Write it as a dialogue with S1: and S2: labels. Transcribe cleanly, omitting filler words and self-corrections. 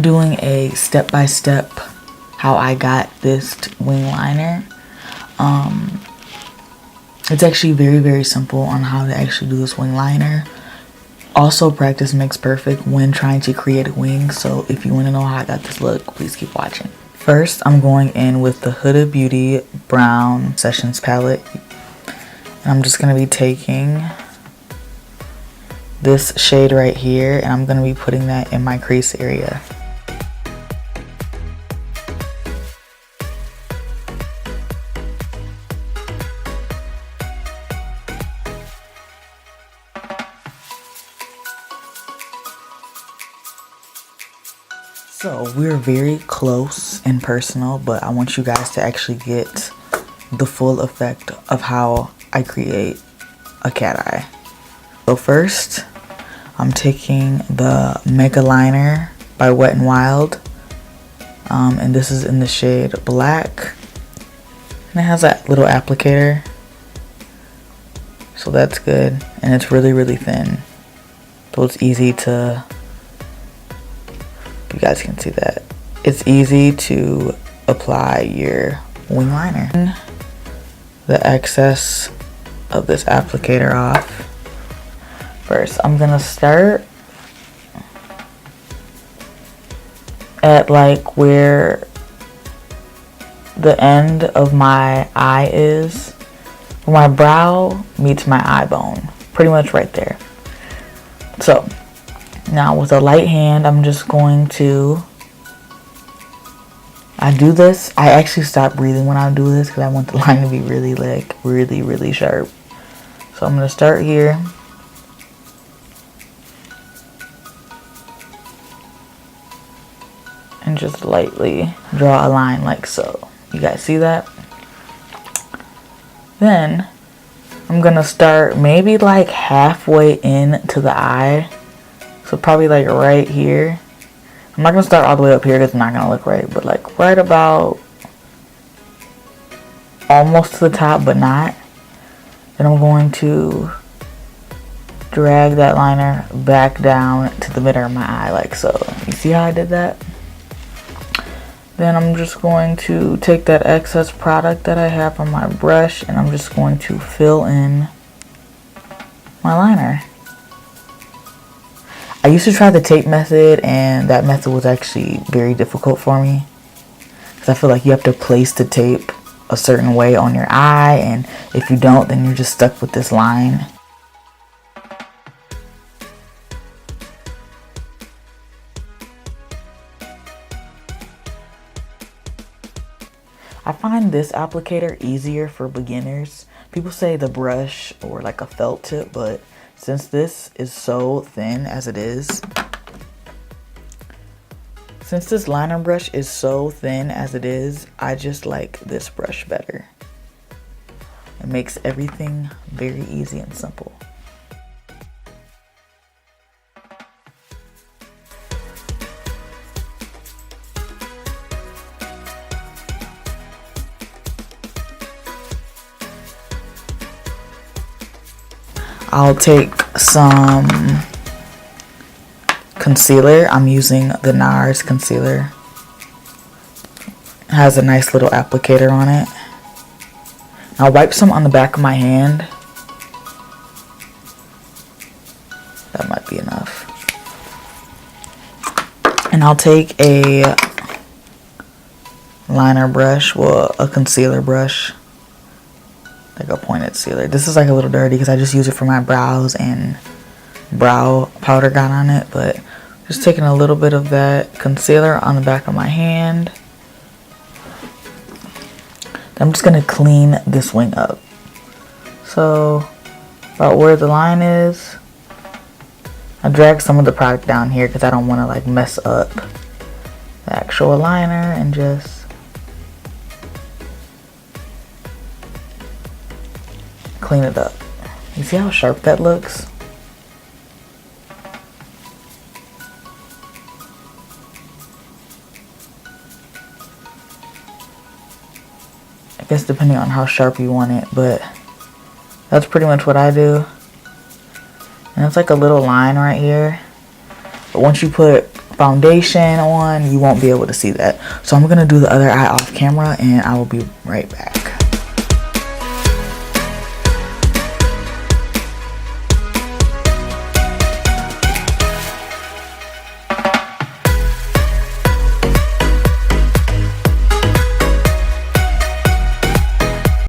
S1: doing a step-by-step how I got this wing liner. It's actually very, very simple on how to actually do this wing liner. Also, practice makes perfect when trying to create a wing. So if you want to know how I got this look, please keep watching. First, I'm going in with the Hudabeauty Brown Sessions palette. And I'm just going to be taking this shade right here, and I'm going to be putting that in my crease area. So we're very close and personal, but I want you guys to actually get the full effect of how I create a cat eye. So first, I'm taking the Megaliner by Wet n Wild, and this is in the shade Black, and it has that little applicator, so that's good, and it's really, really thin, so it's easy to, you guys can see that, it's easy to apply your wing liner. The excess of this applicator off. First, I'm gonna start at like where the end of my eye is, where my brow meets my eye bone, pretty much right there. So now with a light hand, I'm just going to, I do this, I actually stop breathing when I do this because I want the line to be really, like, really, really sharp. So I'm going to start here. And just lightly draw a line like so. You guys see that? Then I'm going to start maybe like halfway into the eye. So probably like right here. I'm not going to start all the way up here because it's not going to look right. But like right about almost to the top, but not. Then I'm going to drag that liner back down to the middle of my eye like so. You see how I did that? Then I'm just going to take that excess product that I have on my brush and I'm just going to fill in my liner. I used to try the tape method, and that method was actually very difficult for me because I feel like you have to place the tape a certain way on your eye, and if you don't, then you're just stuck with this line. I find this applicator easier for beginners. People say the brush or like a felt tip, but since this is so thin as it is, since this liner brush is so thin as it is, I just like this brush better. It makes everything very easy and simple. I'll take some concealer. I'm using the Nars concealer. It has a nice little applicator on it. I'll wipe some on the back of my hand. That might be enough. And I'll take a liner brush, well, a concealer brush. Like a pointed sealer. This is like a little dirty because I just use it for my brows and brow powder got on it, but just taking a little bit of that concealer on the back of my hand. I'm just gonna clean this wing up. So about where the line is, I drag some of the product down here because I don't want to like mess up the actual liner, and just clean it up. You see how sharp that looks? I guess depending on how sharp you want it, but that's pretty much what I do. And it's like a little line right here. But once you put foundation on, you won't be able to see that. So I'm gonna do the other eye off camera and I will be right back.